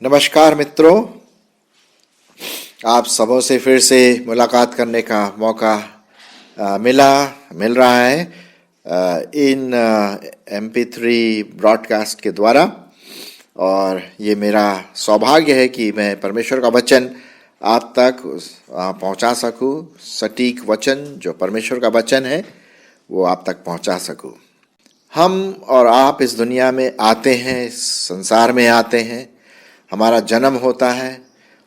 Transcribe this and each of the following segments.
नमस्कार मित्रों, आप सबों से फिर से मुलाकात करने का मौका मिल रहा है इन MP3 ब्रॉडकास्ट के द्वारा। और ये मेरा सौभाग्य है कि मैं परमेश्वर का वचन आप तक पहुंचा सकूं। सटीक वचन जो परमेश्वर का वचन है वो आप तक पहुंचा सकूं। हम और आप इस दुनिया में आते हैं, इस संसार में आते हैं, हमारा जन्म होता है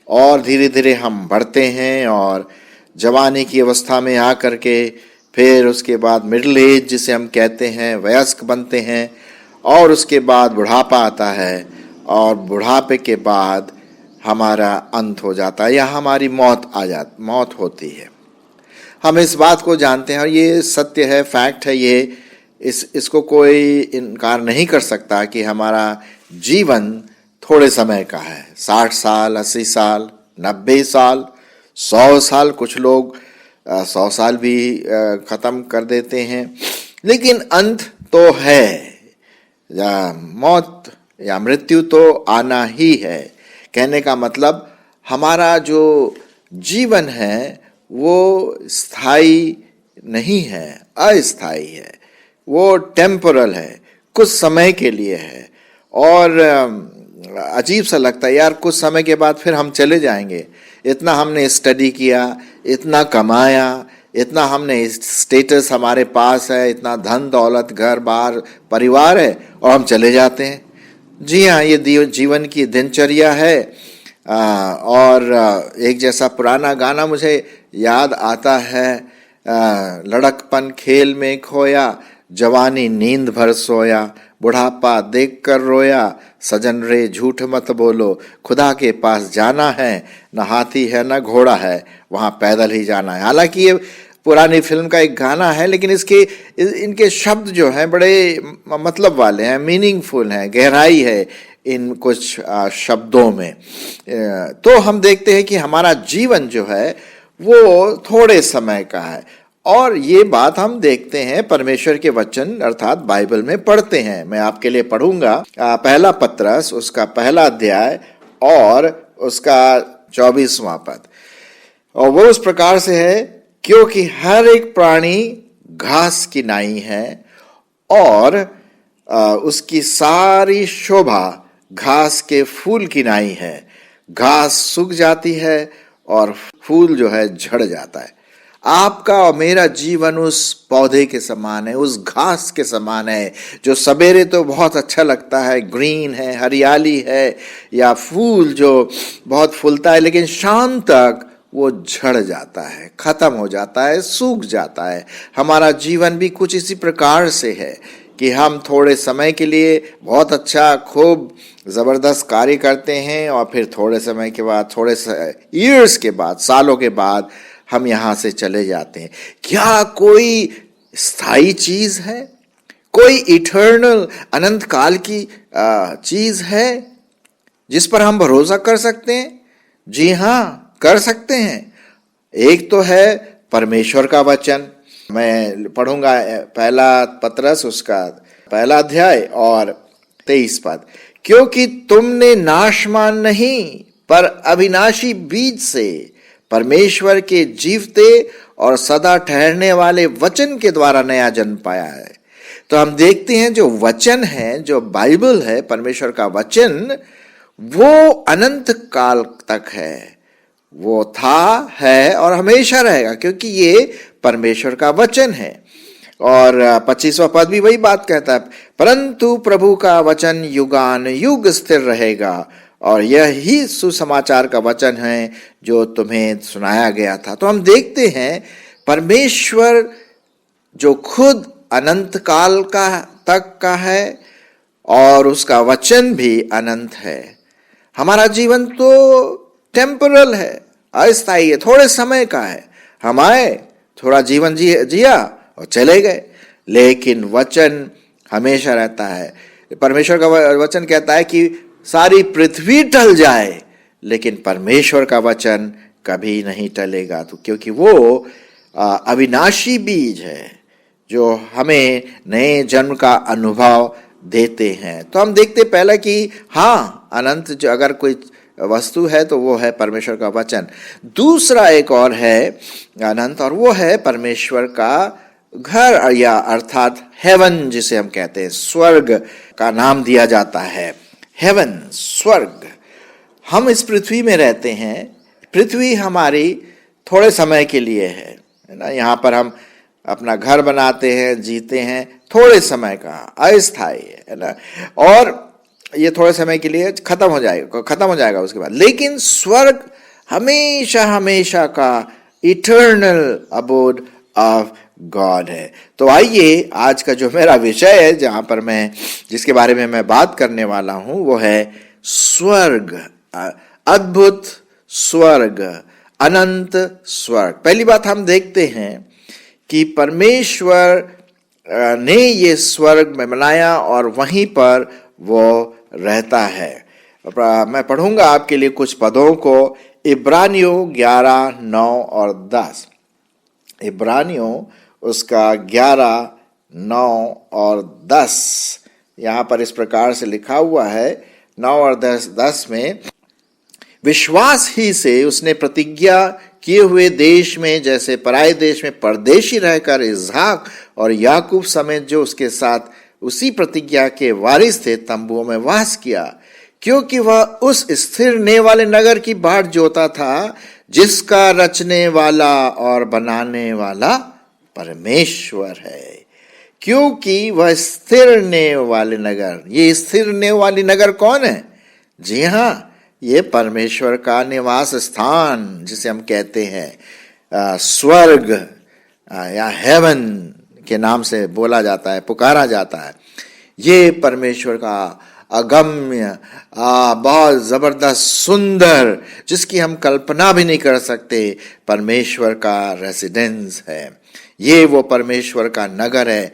और धीरे धीरे हम बढ़ते हैं और जवानी की अवस्था में आकर के फिर उसके बाद मिडिल एज जिसे हम कहते हैं, वयस्क बनते हैं और उसके बाद बुढ़ापा आता है और बुढ़ापे के बाद हमारा अंत हो जाता है या हमारी मौत होती है। हम इस बात को जानते हैं और ये सत्य है, फैक्ट है, ये इसको कोई इनकार नहीं कर सकता कि हमारा जीवन थोड़े समय का है। 60 साल, 80 साल, 90 साल, 100 साल, कुछ लोग 100 साल भी ख़त्म कर देते हैं, लेकिन अंत तो है। मौत या मृत्यु तो आना ही है। कहने का मतलब हमारा जो जीवन है वो स्थायी नहीं है, अस्थायी है, वो टेम्पोरल है, कुछ समय के लिए है। और अजीब सा लगता है यार, कुछ समय के बाद फिर हम चले जाएंगे। इतना हमने स्टडी किया, इतना कमाया, इतना हमने स्टेटस हमारे पास है, इतना धन दौलत, घर बार, परिवार है और हम चले जाते हैं। जी हाँ, ये जीवन की दिनचर्या है। और एक जैसा पुराना गाना मुझे याद आता है, लड़कपन खेल में खोया, जवानी नींद भर सोया, बुढ़ापा देख कर रोया, सजन रे झूठ मत बोलो, खुदा के पास जाना है, न हाथी है न घोड़ा है, वहाँ पैदल ही जाना है। हालांकि ये पुरानी फिल्म का एक गाना है, लेकिन इनके शब्द जो हैं बड़े मतलब वाले हैं, मीनिंगफुल हैं, गहराई है इन कुछ शब्दों में। तो हम देखते हैं कि हमारा जीवन जो है वो थोड़े समय का है और ये बात हम देखते हैं परमेश्वर के वचन अर्थात बाइबल में पढ़ते हैं। मैं आपके लिए पढ़ूंगा पहला पत्रस, उसका पहला अध्याय और उसका 24वां पद। और वो उस प्रकार से है, क्योंकि हर एक प्राणी घास की नाई है और उसकी सारी शोभा घास के फूल की नाई है। घास सूख जाती है और फूल जो है झड़ जाता है। आपका और मेरा जीवन उस पौधे के समान है, उस घास के समान है जो सवेरे तो बहुत अच्छा लगता है, ग्रीन है, हरियाली है, या फूल जो बहुत फूलता है, लेकिन शाम तक वो झड़ जाता है, खत्म हो जाता है, सूख जाता है। हमारा जीवन भी कुछ इसी प्रकार से है कि हम थोड़े समय के लिए बहुत अच्छा, खूब ज़बरदस्त कार्य करते हैं और फिर थोड़े समय के बाद, थोड़े ईयर्स के बाद, सालों के बाद हम यहाँ से चले जाते हैं। क्या कोई स्थायी चीज है? कोई इटर्नल, अनंत काल की चीज है जिस पर हम भरोसा कर सकते हैं? जी हाँ, कर सकते हैं। एक तो है परमेश्वर का वचन। मैं पढ़ूंगा पहला पत्रस, उसका पहला अध्याय और 23 पद। क्योंकि तुमने नाशमान नहीं पर अविनाशी बीज से परमेश्वर के जीवते और सदा ठहरने वाले वचन के द्वारा नया जन्म पाया है। तो हम देखते हैं जो वचन है, जो बाइबल है, परमेश्वर का वचन, वो अनंत काल तक है। वो था, है और हमेशा रहेगा, क्योंकि ये परमेश्वर का वचन है। और 25वां पद भी वही बात कहता है, परंतु प्रभु का वचन युगान युग स्थिर रहेगा। और यही सुसमाचार का वचन है जो तुम्हें सुनाया गया था। तो हम देखते हैं परमेश्वर जो खुद अनंत काल का तक का है और उसका वचन भी अनंत है। हमारा जीवन तो टेम्पोरल है, अस्थायी है, थोड़े समय का है। हम आए, थोड़ा जीवन जिया और चले गए, लेकिन वचन हमेशा रहता है। परमेश्वर का वचन कहता है कि सारी पृथ्वी टल जाए लेकिन परमेश्वर का वचन कभी नहीं टलेगा। तो क्योंकि वो अविनाशी बीज है जो हमें नए जन्म का अनुभव देते हैं। तो हम देखते पहले कि हाँ, अनंत जो अगर कोई वस्तु है तो वो है परमेश्वर का वचन। दूसरा एक और है अनंत, और वो है परमेश्वर का घर, या अर्थात हेवन जिसे हम कहते हैं, स्वर्ग का नाम दिया जाता है। हेवन, स्वर्ग। हम इस पृथ्वी में रहते हैं, पृथ्वी हमारी थोड़े समय के लिए है ना। यहाँ पर हम अपना घर बनाते हैं, जीते हैं, थोड़े समय का, अस्थायी है ना, और ये थोड़े समय के लिए खत्म हो जाएगा उसके बाद। लेकिन स्वर्ग हमेशा हमेशा का इटर्नल अबोड ऑफ गॉड है। तो आइए, आज का जो मेरा विषय है, जहां पर मैं जिसके बारे में मैं बात करने वाला हूं, वो है स्वर्ग, अद्भुत स्वर्ग, अनंत स्वर्ग। पहली बात हम देखते हैं कि परमेश्वर ने ये स्वर्ग में बनाया और वहीं पर वो रहता है। मैं पढ़ूंगा आपके लिए कुछ पदों को, इब्रानियों 11, 9 और 10। इब्रानियों उसका 11, 9 और 10 यहाँ पर इस प्रकार से लिखा हुआ है। 9 और 10 में, विश्वास ही से उसने प्रतिज्ञा किए हुए देश में, जैसे पराये देश में परदेशी रहकर इसहाक और याकूब समेत जो उसके साथ उसी प्रतिज्ञा के वारिस थे, तंबुओं में वास किया, क्योंकि वह उस स्थिर ने वाले नगर की बाट जोता था, जिसका रचने वाला और बनाने वाला परमेश्वर है। क्योंकि वह स्थिर ने वाले नगर, ये स्थिर ने वाली नगर कौन है? जी हाँ, ये परमेश्वर का निवास स्थान, जिसे हम कहते हैं स्वर्ग या हेवन के नाम से बोला जाता है, पुकारा जाता है। ये परमेश्वर का अगम्य, बहुत जबरदस्त, सुंदर, जिसकी हम कल्पना भी नहीं कर सकते, परमेश्वर का रेसिडेंस है। ये वो परमेश्वर का नगर है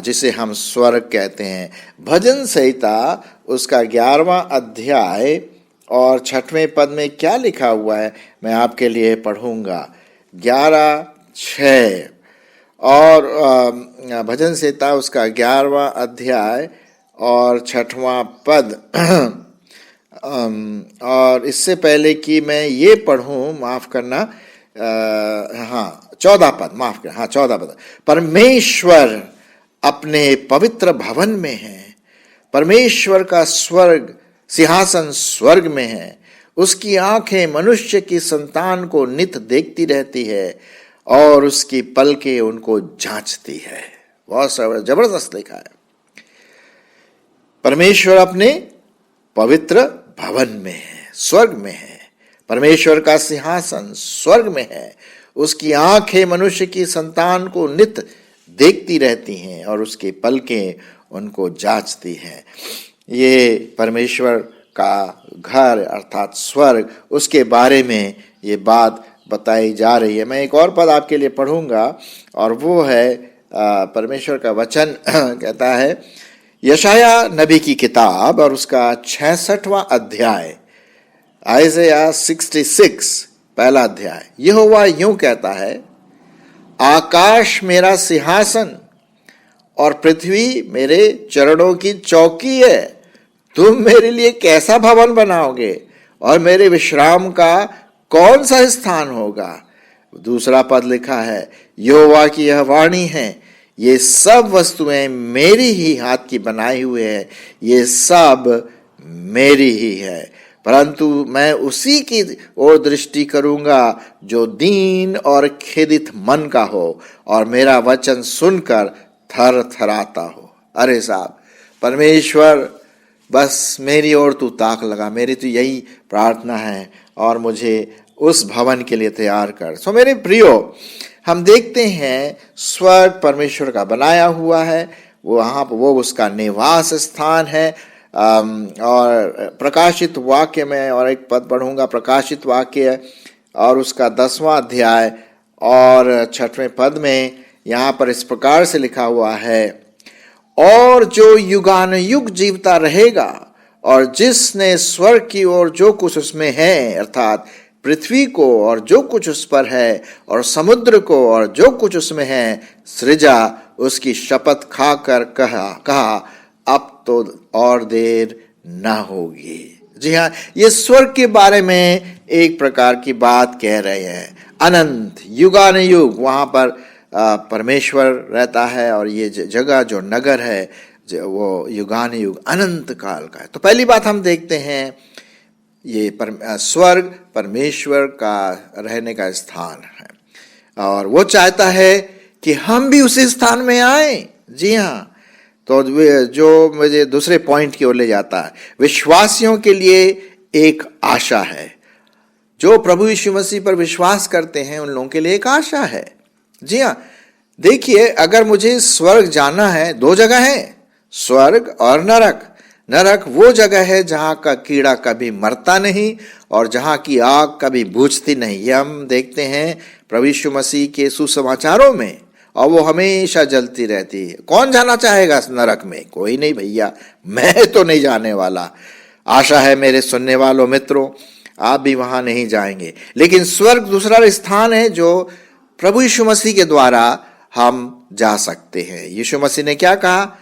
जिसे हम स्वर्ग कहते हैं। भजन संहिता उसका 11वां अध्याय और 6वें पद में क्या लिखा हुआ है, मैं आपके लिए पढ़ूंगा। 11:6 और भजन संहिता उसका 11वां अध्याय और 6वां पद। और इससे पहले कि मैं ये पढ़ूं, माफ करना, 14 पद, माफ करना, 14 पद। परमेश्वर अपने पवित्र भवन में है, परमेश्वर का स्वर्ग सिंहासन स्वर्ग में है, उसकी आंखें मनुष्य की संतान को नित देखती रहती है और उसकी पलकें उनको जांचती है। बहुत जबरदस्त लिखा है। परमेश्वर अपने पवित्र भवन में है, स्वर्ग में है, परमेश्वर का सिंहासन स्वर्ग में है, उसकी आंखें मनुष्य की संतान को नित देखती रहती हैं और उसकी पलकें उनको जांचती हैं। ये परमेश्वर का घर अर्थात स्वर्ग, उसके बारे में ये बात बताई जा रही है। मैं एक और पद आपके लिए पढ़ूंगा और वो है परमेश्वर का वचन कहता है, यशाया नबी की किताब और उसका 66वां अध्याय, आइज़ाया 66 पहला अध्याय। यहोवा यूं कहता है, आकाश मेरा सिंहासन और पृथ्वी मेरे चरणों की चौकी है। तुम मेरे लिए कैसा भवन बनाओगे और मेरे विश्राम का कौन सा स्थान होगा? दूसरा पद लिखा है, यहोवा की यह वाणी है, ये सब वस्तुएं मेरी ही हाथ की बनाई हुई है, ये सब मेरी ही है, परंतु मैं उसी की ओर दृष्टि करूंगा जो दीन और खेदित मन का हो और मेरा वचन सुनकर थर थराता हो। अरे साहब, परमेश्वर बस मेरी ओर तू ताक लगा, मेरी तो यही प्रार्थना है और मुझे उस भवन के लिए तैयार कर। सो मेरे प्रियो, हम देखते हैं स्वर्ग परमेश्वर का बनाया हुआ है, वो उसका निवास स्थान है। और प्रकाशित वाक्य में और एक पद पढ़ूंगा, प्रकाशित वाक्य और उसका 10वां अध्याय और 6वें पद में यहाँ पर इस प्रकार से लिखा हुआ है, और जो युगान युग जीवता रहेगा और जिसने स्वर्ग की ओर जो कुछ उसमें है अर्थात पृथ्वी को और जो कुछ उस पर है और समुद्र को और जो कुछ उसमें है सृजा, उसकी शपथ खाकर कहा अब तो और देर न होगी। जी हाँ, ये स्वर्ग के बारे में एक प्रकार की बात कह रहे हैं। अनंत युगानुयुग वहां पर परमेश्वर रहता है, और ये जगह जो नगर है वो युगानुयुग अनंत काल का है। तो पहली बात हम देखते हैं, ये स्वर्ग परमेश्वर का रहने का स्थान है, और वो चाहता है कि हम भी उसी स्थान में आए। जी हाँ, तो जो मुझे दूसरे पॉइंट की ओर ले जाता है, विश्वासियों के लिए एक आशा है। जो प्रभु यीशु मसीह पर विश्वास करते हैं उन लोगों के लिए एक आशा है। जी हाँ, देखिए, अगर मुझे स्वर्ग जाना है, दो जगह है, स्वर्ग और नरक। नरक वो जगह है जहां का कीड़ा कभी मरता नहीं और जहां की आग कभी बुझती नहीं। ये हम देखते हैं प्रभु यीशु मसीह के सुसमाचारों में, और वो हमेशा जलती रहती है। कौन जाना चाहेगा नरक में? कोई नहीं भैया, मैं तो नहीं जाने वाला। आशा है मेरे सुनने वालों मित्रों, आप भी वहां नहीं जाएंगे। लेकिन स्वर्ग दूसरा स्थान है जो प्रभु यीशु मसीह के द्वारा हम जा सकते हैं। यीशु मसीह ने क्या कहा?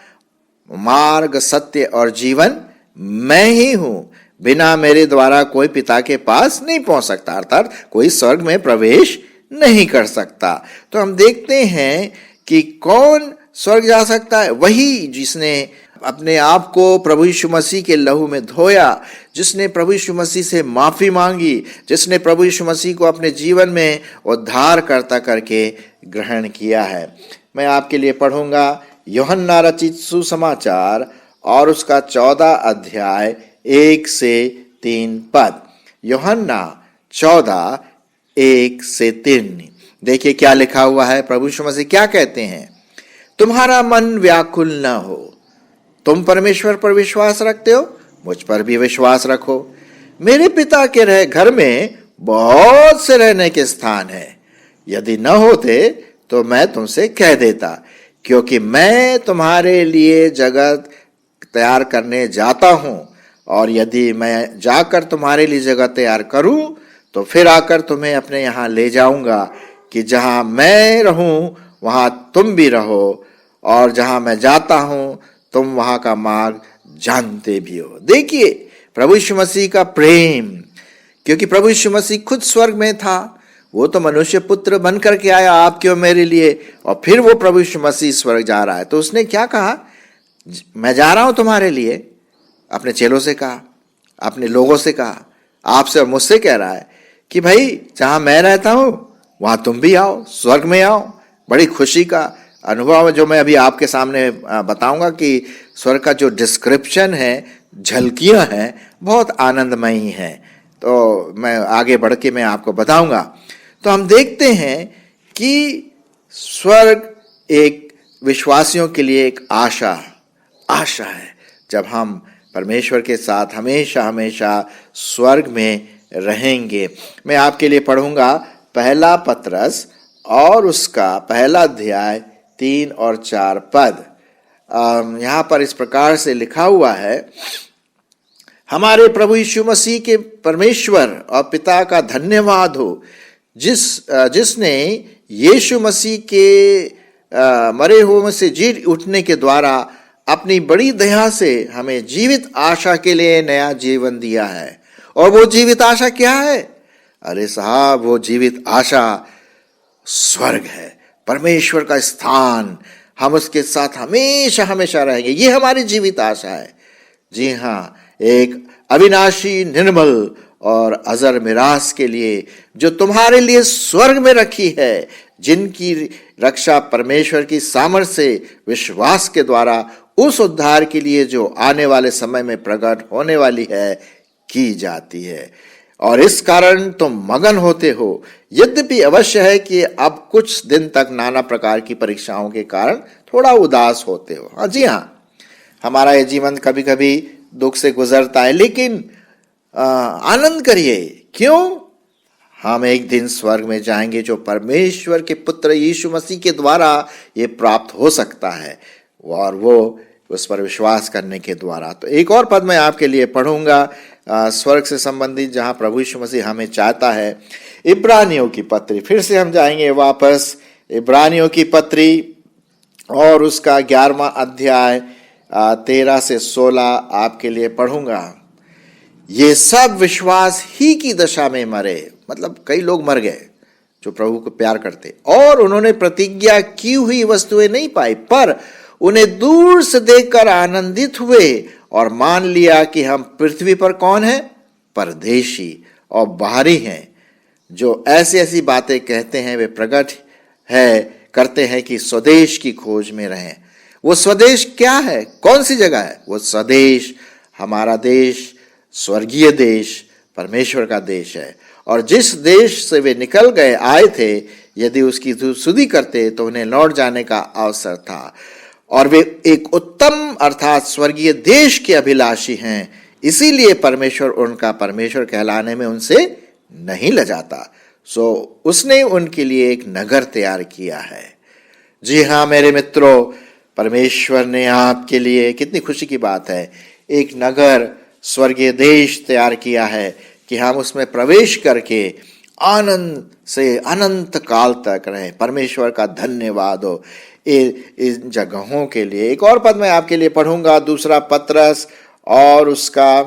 मार्ग, सत्य और जीवन मैं ही हूं, बिना मेरे द्वारा कोई पिता के पास नहीं पहुंच सकता, अर्थात कोई स्वर्ग में प्रवेश नहीं कर सकता। तो हम देखते हैं कि कौन स्वर्ग जा सकता है? वही जिसने अपने आप को प्रभु यीशु मसीह के लहू में धोया, जिसने प्रभु यीशु मसीह से माफी मांगी, जिसने प्रभु यीशु मसीह को अपने जीवन में उद्धारकर्ता करके ग्रहण किया है। मैं आपके लिए पढ़ूंगा यूहन्ना रचित सुसमाचार और उसका 14 अध्याय 1 से 3 पद। यूहन्ना 14 1 से 3। देखिए क्या लिखा हुआ है। प्रभु यीशु मसीह क्या कहते हैं? तुम्हारा मन व्याकुल न हो, तुम परमेश्वर पर विश्वास रखते हो, मुझ पर भी विश्वास रखो। मेरे पिता के घर में बहुत से रहने के स्थान है, यदि न होते तो मैं तुमसे कह देता, क्योंकि मैं तुम्हारे लिए जगह तैयार करने जाता हूं, और यदि मैं जाकर तुम्हारे लिए जगह तैयार करूं तो फिर आकर तुम्हें अपने यहां ले जाऊंगा, कि जहां मैं रहूं वहां तुम भी रहो, और जहां मैं जाता हूं तुम वहां का मार्ग जानते भी हो। देखिए प्रभु यीशु मसीह का प्रेम, क्योंकि प्रभु यीशु मसीह खुद स्वर्ग में था, वो तो मनुष्य पुत्र बन करके आया आपके और मेरे लिए, और फिर वो प्रभु यीशु मसीह स्वर्ग जा रहा है। तो उसने क्या कहा? मैं जा रहा हूं तुम्हारे लिए। अपने चेलों से कहा, अपने लोगों से कहा, आपसे और मुझसे कह रहा है कि भाई जहां मैं रहता हूं वहां तुम भी आओ, स्वर्ग में आओ। बड़ी खुशी का अनुभव जो मैं अभी आपके सामने बताऊंगा कि स्वर्ग का जो डिस्क्रिप्शन है, झलकियां हैं, बहुत आनंदमयी हैं। तो मैं आगे बढ़ के मैं आपको बताऊंगा। तो हम देखते हैं कि स्वर्ग एक विश्वासियों के लिए एक आशा है, जब हम परमेश्वर के साथ हमेशा हमेशा स्वर्ग में रहेंगे। मैं आपके लिए पढ़ूंगा पहला पतरस और उसका पहला अध्याय 3 और 4 पद। यहां पर इस प्रकार से लिखा हुआ है, हमारे प्रभु यीशु मसीह के परमेश्वर और पिता का धन्यवाद हो, जिसने यीशु मसीह के मरे हुए से जी उठने के द्वारा अपनी बड़ी दया से हमें जीवित आशा के लिए नया जीवन दिया है। और वो जीवित आशा क्या है? अरे साहब, वो जीवित आशा स्वर्ग है, परमेश्वर का स्थान। हम उसके साथ हमेशा हमेशा रहेंगे, ये हमारी जीवित आशा है। जी हाँ, एक अविनाशी, निर्मल और अजर मिरास के लिए जो तुम्हारे लिए स्वर्ग में रखी है, जिनकी रक्षा परमेश्वर की सामर्थ्य से विश्वास के द्वारा उस उद्धार के लिए जो आने वाले समय में प्रकट होने वाली है की जाती है। और इस कारण तुम मगन होते हो, यद्यपि अवश्य है कि अब कुछ दिन तक नाना प्रकार की परीक्षाओं के कारण थोड़ा उदास होते हो। हाँ जी हाँ, हमारा ये जीवन कभी कभी दुख से गुजरता है, लेकिन आनंद करिए। क्यों? हम एक दिन स्वर्ग में जाएंगे, जो परमेश्वर के पुत्र यीशु मसीह के द्वारा ये प्राप्त हो सकता है, और वो उस पर विश्वास करने के द्वारा। तो एक और पद मैं आपके लिए पढ़ूंगा स्वर्ग से संबंधित, जहां प्रभु यीशु मसीह हमें चाहता है। इब्रानियों की पत्री, फिर से हम जाएंगे वापस इब्रानियों की पत्री और उसका 11वां अध्याय 13 से 16 आपके लिए पढ़ूंगा। ये सब विश्वास ही की दशा में मरे, मतलब कई लोग मर गए जो प्रभु को प्यार करते, और उन्होंने प्रतिज्ञा की हुई वस्तुएं नहीं पाई, पर उन्हें दूर से देखकर आनंदित हुए और मान लिया कि हम पृथ्वी पर कौन है, परदेशी और बाहरी हैं। जो ऐसी ऐसी बातें कहते हैं वे प्रकट है करते हैं कि स्वदेश की खोज में रहें। वो स्वदेश क्या है, कौन सी जगह है? वो स्वदेश, हमारा देश, स्वर्गीय देश, परमेश्वर का देश है। और जिस देश से वे निकल गए आए थे, यदि उसकी सुधि करते तो उन्हें लौट जाने का अवसर था। और वे एक उत्तम अर्थात स्वर्गीय देश के अभिलाषी हैं, इसीलिए परमेश्वर उनका परमेश्वर कहलाने में उनसे नहीं लजाता। सो उसने उनके लिए एक नगर तैयार किया है। जी हाँ मेरे मित्रों, परमेश्वर ने आपके लिए, कितनी खुशी की बात है, एक नगर, स्वर्गीय देश तैयार किया है कि हम उसमें प्रवेश करके आनंद से अनंत काल तक रहें। परमेश्वर का धन्यवाद हो इन जगहों के लिए। एक और पद मैं आपके लिए पढ़ूंगा, दूसरा पत्रस और उसका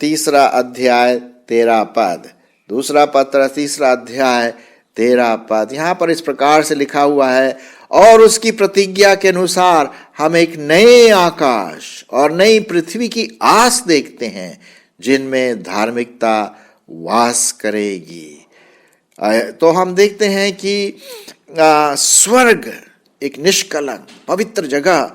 3 अध्याय 13 पद। दूसरा पत्रस 3 अध्याय 13 पद। यहाँ पर इस प्रकार से लिखा हुआ है, और उसकी प्रतिज्ञा के अनुसार हम एक नए आकाश और नई पृथ्वी की आस देखते हैं जिनमें धार्मिकता वास करेगी। तो हम देखते हैं कि स्वर्ग एक निष्कलंक पवित्र जगह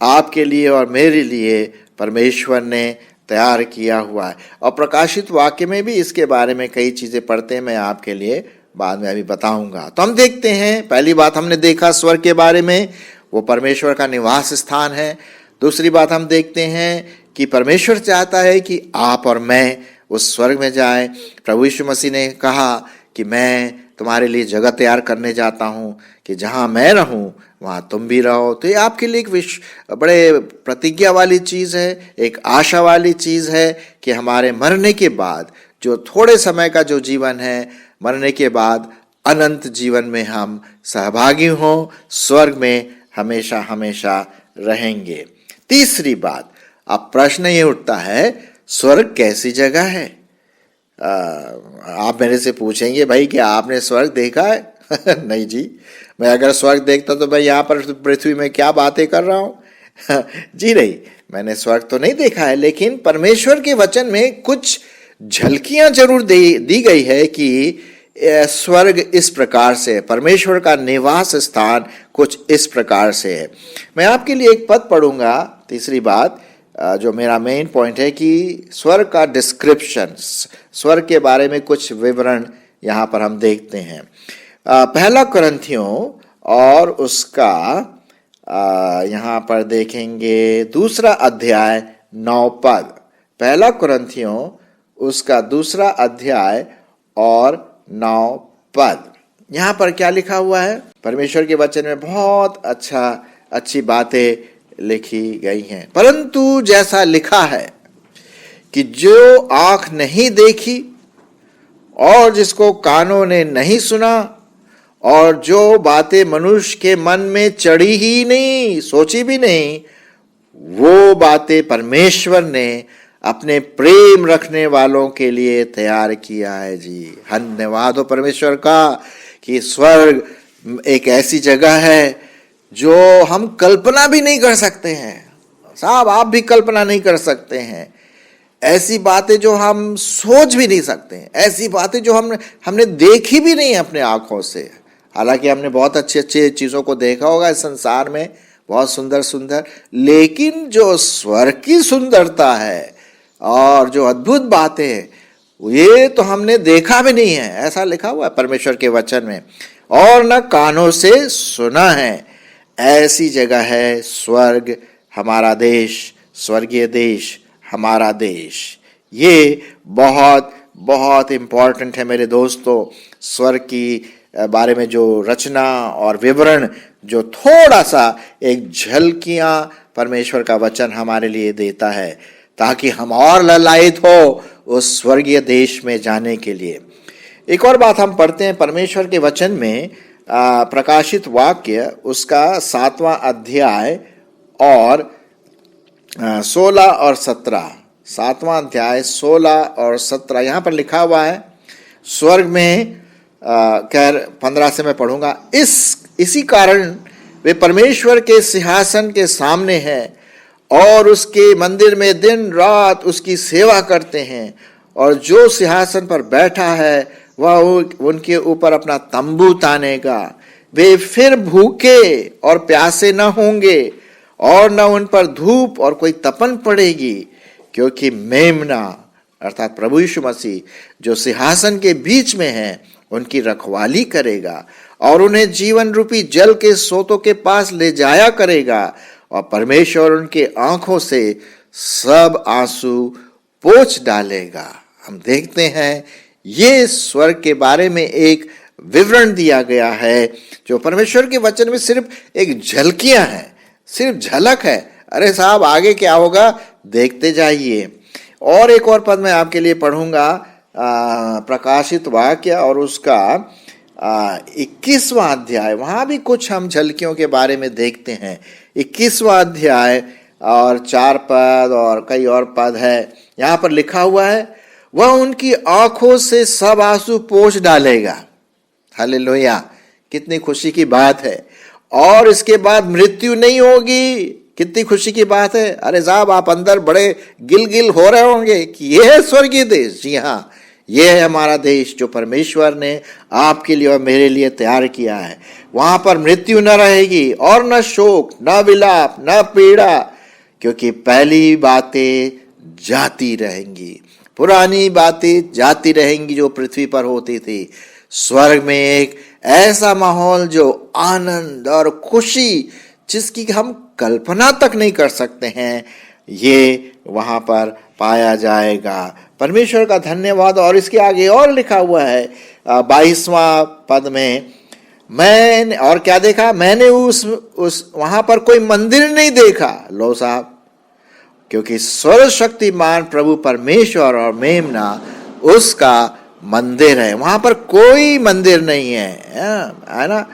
आपके लिए और मेरे लिए परमेश्वर ने तैयार किया हुआ है। और प्रकाशित वाक्य में भी इसके बारे में कई चीजें पढ़ते हैं, मैं आपके लिए बाद में अभी बताऊंगा। तो हम देखते हैं, पहली बात हमने देखा स्वर्ग के बारे में, वो परमेश्वर का निवास स्थान है। दूसरी बात हम देखते हैं कि परमेश्वर चाहता है कि आप और मैं उस स्वर्ग में जाएं। प्रभु यीशु मसीह ने कहा कि मैं तुम्हारे लिए जगह तैयार करने जाता हूँ कि जहाँ मैं रहूँ वहाँ तुम भी रहो। तो ये आपके लिए एक बड़े प्रतिज्ञा वाली चीज़ है, एक आशा वाली चीज़ है कि हमारे मरने के बाद जो थोड़े समय का जो जीवन है, मरने के बाद अनंत जीवन में हम सहभागी हों, स्वर्ग में हमेशा हमेशा रहेंगे। तीसरी बात, अब प्रश्न ये उठता है, स्वर्ग कैसी जगह है? आप मेरे से पूछेंगे, भाई क्या आपने स्वर्ग देखा है? नहीं जी, मैं अगर स्वर्ग देखता तो मैं यहाँ पर पृथ्वी में क्या बातें कर रहा हूँ? जी नहीं, मैंने स्वर्ग तो नहीं देखा है, लेकिन परमेश्वर के वचन में कुछ झलकियां जरूर दी गई है कि स्वर्ग इस प्रकार से, परमेश्वर का निवास स्थान कुछ इस प्रकार से है। मैं आपके लिए एक पद पढ़ूंगा। तीसरी बात जो मेरा मेन पॉइंट है कि स्वर्ग का डिस्क्रिप्शन, स्वर्ग के बारे में कुछ विवरण यहाँ पर हम देखते हैं। पहला कुरिन्थियों और उसका यहाँ पर देखेंगे 2 अध्याय 9 पद। पहला कुरिन्थियों उसका 2 अध्याय और 9 पद। यहाँ पर क्या लिखा हुआ है? परमेश्वर के वचन में बहुत अच्छी बातें लिखी गई हैं। परंतु जैसा लिखा है कि जो आंख नहीं देखी और जिसको कानों ने नहीं सुना और जो बातें मनुष्य के मन में चढ़ी ही नहीं, सोची भी नहीं, वो बातें परमेश्वर ने अपने प्रेम रखने वालों के लिए तैयार किया है। जी धन्यवाद हो परमेश्वर का कि स्वर्ग एक ऐसी जगह है जो हम कल्पना भी नहीं कर सकते हैं। साहब आप भी कल्पना नहीं कर सकते हैं। ऐसी बातें जो हम सोच भी नहीं सकते हैं, ऐसी बातें जो हमने देखी भी नहीं अपने आंखों से। हालांकि हमने बहुत अच्छी चीज़ों को देखा होगा इस संसार में, बहुत सुंदर, लेकिन जो स्वर्ग की सुंदरता है और जो अद्भुत बातें हैं, ये तो हमने देखा भी नहीं है। ऐसा लिखा हुआ है परमेश्वर के वचन में, और न कानों से सुना है। ऐसी जगह है स्वर्ग, हमारा देश, स्वर्गीय देश, हमारा देश। ये बहुत इंपॉर्टेंट है मेरे दोस्तों। स्वर्ग की बारे में जो रचना और विवरण, जो थोड़ा सा एक झलकियां परमेश्वर का वचन हमारे लिए देता है, ताकि हम और ललायित हो उस स्वर्गीय देश में जाने के लिए। एक और बात हम पढ़ते हैं परमेश्वर के वचन में, प्रकाशित वाक्य उसका 7वां अध्याय और 16 और 17, 7वां अध्याय 16 और 17 यहाँ पर लिखा हुआ है। स्वर्ग में खैर 15 से मैं पढ़ूंगा। इसी कारण वे परमेश्वर के सिंहासन के सामने हैं और उसके मंदिर में दिन रात उसकी सेवा करते हैं, और जो सिंहासन पर बैठा है वह उनके ऊपर अपना तंबू तानेगा। वे फिर भूखे और प्यासे न होंगे और न उन पर धूप और कोई तपन पड़ेगी, क्योंकि मेमना अर्थात प्रभु यीशु मसीह जो सिंहासन के बीच में है उनकी रखवाली करेगा और उन्हें जीवन रूपी जल के सोतों के पास ले जाया करेगा, और परमेश्वर उनके आंखों से सब आंसू पोंछ डालेगा। हम देखते हैं ये स्वर्ग के बारे में एक विवरण दिया गया है जो परमेश्वर के वचन में सिर्फ एक झलकियां हैं, सिर्फ झलक है। अरे साहब आगे क्या होगा देखते जाइए। और एक और पद मैं आपके लिए पढ़ूंगा, प्रकाशित वाक्य और उसका 21वां अध्याय। वहां भी कुछ हम झलकियों के बारे में देखते हैं। 21वां अध्याय और 4 पद और कई और पद है। यहां पर लिखा हुआ है, वह उनकी आंखों से सब आंसू पोंछ डालेगा। हालेलुया, कितनी खुशी की बात है। और इसके बाद मृत्यु नहीं होगी, कितनी खुशी की बात है। अरे साहब आप अंदर बड़े गिल हो रहे होंगे कि यह है स्वर्गीय देश। जी हाँ, यह है हमारा देश जो परमेश्वर ने आपके लिए और मेरे लिए तैयार किया है। वहां पर मृत्यु न रहेगी और न शोक, न विलाप, न पीड़ा, क्योंकि पहली बातें जाती रहेंगी, पुरानी बातें जाती रहेंगी जो पृथ्वी पर होती थी। स्वर्ग में एक ऐसा माहौल जो आनंद और खुशी जिसकी हम कल्पना तक नहीं कर सकते हैं, ये वहां पर पाया जाएगा। परमेश्वर का धन्यवाद। और इसके आगे और लिखा हुआ है 22वां पद में, मैं और क्या देखा, मैंने उस वहां पर कोई मंदिर नहीं देखा। लो साहब, क्योंकि सर्वशक्तिमान प्रभु परमेश्वर और मेमना उसका मंदिर है। वहां पर कोई मंदिर नहीं है ना,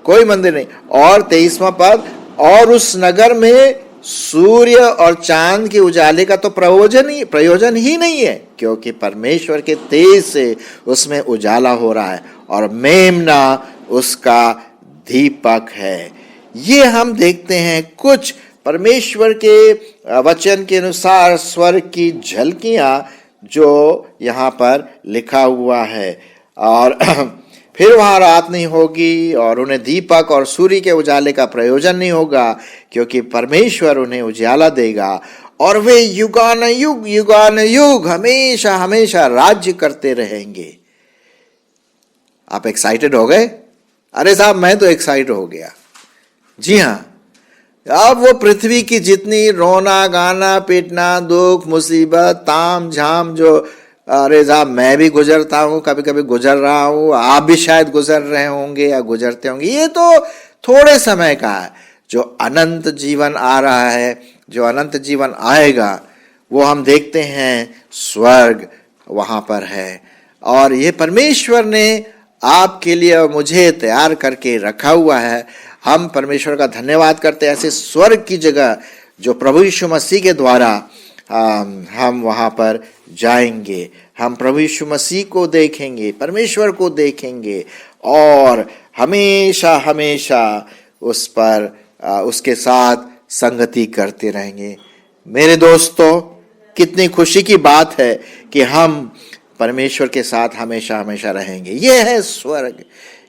कोई मंदिर नहीं। और 23वां पद, और उस नगर में सूर्य और चांद के उजाले का तो प्रयोजन ही नहीं है, क्योंकि परमेश्वर के तेज से उसमें उजाला हो रहा है और मेमना उसका दीपक है। ये हम देखते हैं कुछ परमेश्वर के वचन के अनुसार स्वर्ग की झलकियां जो यहाँ पर लिखा हुआ है। और फिर वहां रात नहीं होगी और उन्हें दीपक और सूर्य के उजाले का प्रयोजन नहीं होगा, क्योंकि परमेश्वर उन्हें उजाला देगा और वे युगान युग हमेशा हमेशा राज्य करते रहेंगे। आप एक्साइटेड हो गए? अरे साहब मैं तो एक्साइटेड हो गया। जी हाँ, अब वो पृथ्वी की जितनी रोना गाना पीटना दुख मुसीबत ताम झाम जो, अरे साहब मैं भी गुजरता हूँ, कभी कभी गुजर रहा हूँ, आप भी शायद गुजर रहे होंगे या गुजरते होंगे, ये तो थोड़े समय का है। जो अनंत जीवन आ रहा है, जो अनंत जीवन आएगा, वो हम देखते हैं स्वर्ग वहां पर है। और ये परमेश्वर ने आपके लिए और मुझे तैयार करके रखा हुआ है। हम परमेश्वर का धन्यवाद करते हैं ऐसे स्वर्ग की जगह जो प्रभु यीशु मसीह के द्वारा हम वहां पर जाएंगे। हम प्रभु यीशु मसीह को देखेंगे, परमेश्वर को देखेंगे और हमेशा हमेशा उस पर उसके साथ संगति करते रहेंगे। मेरे दोस्तों, कितनी खुशी की बात है कि हम परमेश्वर के साथ हमेशा हमेशा रहेंगे। यह है स्वर्ग,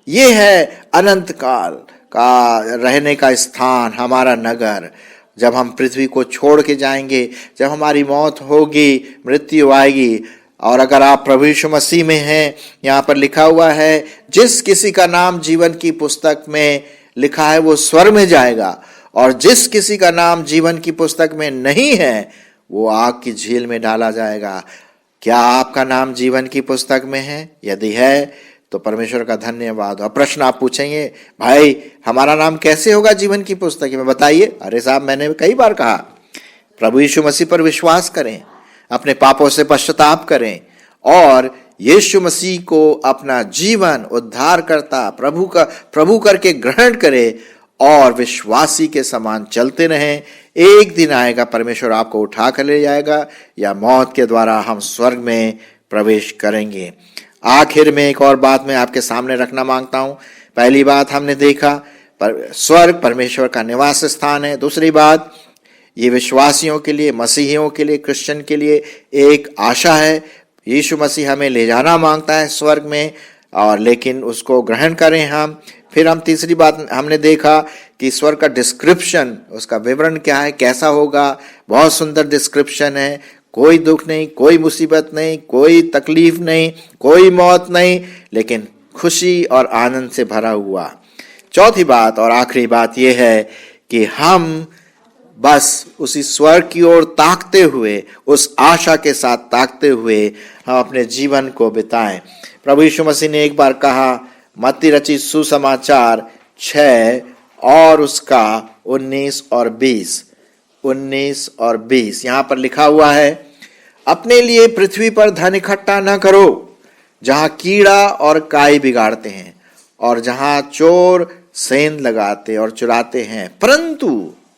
यह है अनंत काल का रहने का स्थान, हमारा नगर। जब हम पृथ्वी को छोड़ के जाएंगे, जब हमारी मौत होगी, मृत्यु आएगी, और अगर आप प्रभु यीशु मसीह में हैं, यहाँ पर लिखा हुआ है जिस किसी का नाम जीवन की पुस्तक में लिखा है वो स्वर्ग में जाएगा, और जिस किसी का नाम जीवन की पुस्तक में नहीं है वो आग की झील में डाला जाएगा। क्या आपका नाम जीवन की पुस्तक में है? यदि है तो परमेश्वर का धन्यवाद। और प्रश्न आप पूछेंगे, भाई हमारा नाम कैसे होगा जीवन की पुस्तक में, बताइए। अरे साहब मैंने कई बार कहा, प्रभु यीशु मसीह पर विश्वास करें, अपने पापों से पश्चाताप करें और यीशु मसीह को अपना जीवन उद्धार करता प्रभु करके ग्रहण करें और विश्वासी के समान चलते रहें। एक दिन आएगा परमेश्वर आपको उठा कर ले जाएगा, या मौत के द्वारा हम स्वर्ग में प्रवेश करेंगे। आखिर में एक और बात मैं आपके सामने रखना मांगता हूं। पहली बात हमने देखा स्वर्ग परमेश्वर का निवास स्थान है। दूसरी बात, ये विश्वासियों के लिए, मसीहियों के लिए, क्रिश्चियन के लिए एक आशा है। यीशु मसीह हमें ले जाना मांगता है स्वर्ग में, और लेकिन उसको ग्रहण करें हम। फिर हम तीसरी बात हमने देखा कि स्वर्ग का डिस्क्रिप्शन, उसका विवरण क्या है, कैसा होगा। बहुत सुंदर डिस्क्रिप्शन है। कोई दुख नहीं, कोई मुसीबत नहीं, कोई तकलीफ नहीं, कोई मौत नहीं, लेकिन खुशी और आनंद से भरा हुआ। चौथी बात और आखिरी बात यह है कि हम बस उसी स्वर्ग की ओर ताकते हुए, उस आशा के साथ ताकते हुए हम अपने जीवन को बिताएं। प्रभु यीशु मसीह ने एक बार कहा, मत्ती रचित सुसमाचार 6 और उसका 19 और 20 यहां पर लिखा हुआ है, अपने लिए पृथ्वी पर धन इकट्ठा न करो, जहां कीड़ा और काई बिगाड़ते हैं और जहां चोर सेंध लगाते और चुराते हैं,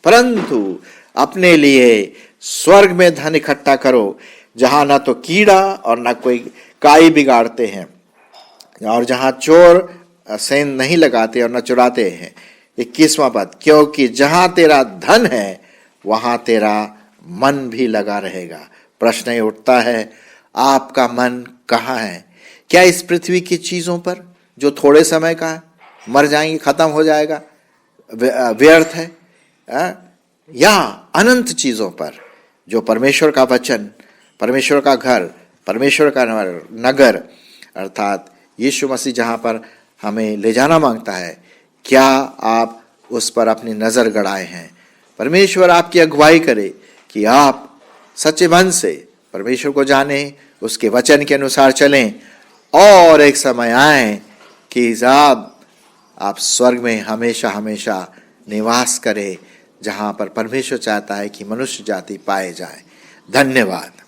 परंतु अपने लिए स्वर्ग में धन इकट्ठा करो, जहां ना तो कीड़ा और ना कोई काई बिगाड़ते हैं, और जहां चोर सेंध नहीं लगाते और न चुराते हैं। 21वां पद, क्योंकि जहां तेरा धन है वहां तेरा मन भी लगा रहेगा। प्रश्न ये उठता है, आपका मन कहाँ है? क्या इस पृथ्वी की चीजों पर जो थोड़े समय का है, मर जाएंगे, खत्म हो जाएगा, व्यर्थ है, या अनंत चीजों पर जो परमेश्वर का वचन, परमेश्वर का घर, परमेश्वर का नगर अर्थात यीशु मसीह जहां पर हमें ले जाना मांगता है, क्या आप उस पर अपनी नजर गड़ाए हैं? परमेश्वर आपकी अगुवाई करे कि आप सच्चे मन से परमेश्वर को जानें, उसके वचन के अनुसार चलें, और एक समय आए कि आप स्वर्ग में हमेशा हमेशा निवास करें, जहां पर परमेश्वर चाहता है कि मनुष्य जाति पाए जाए। धन्यवाद।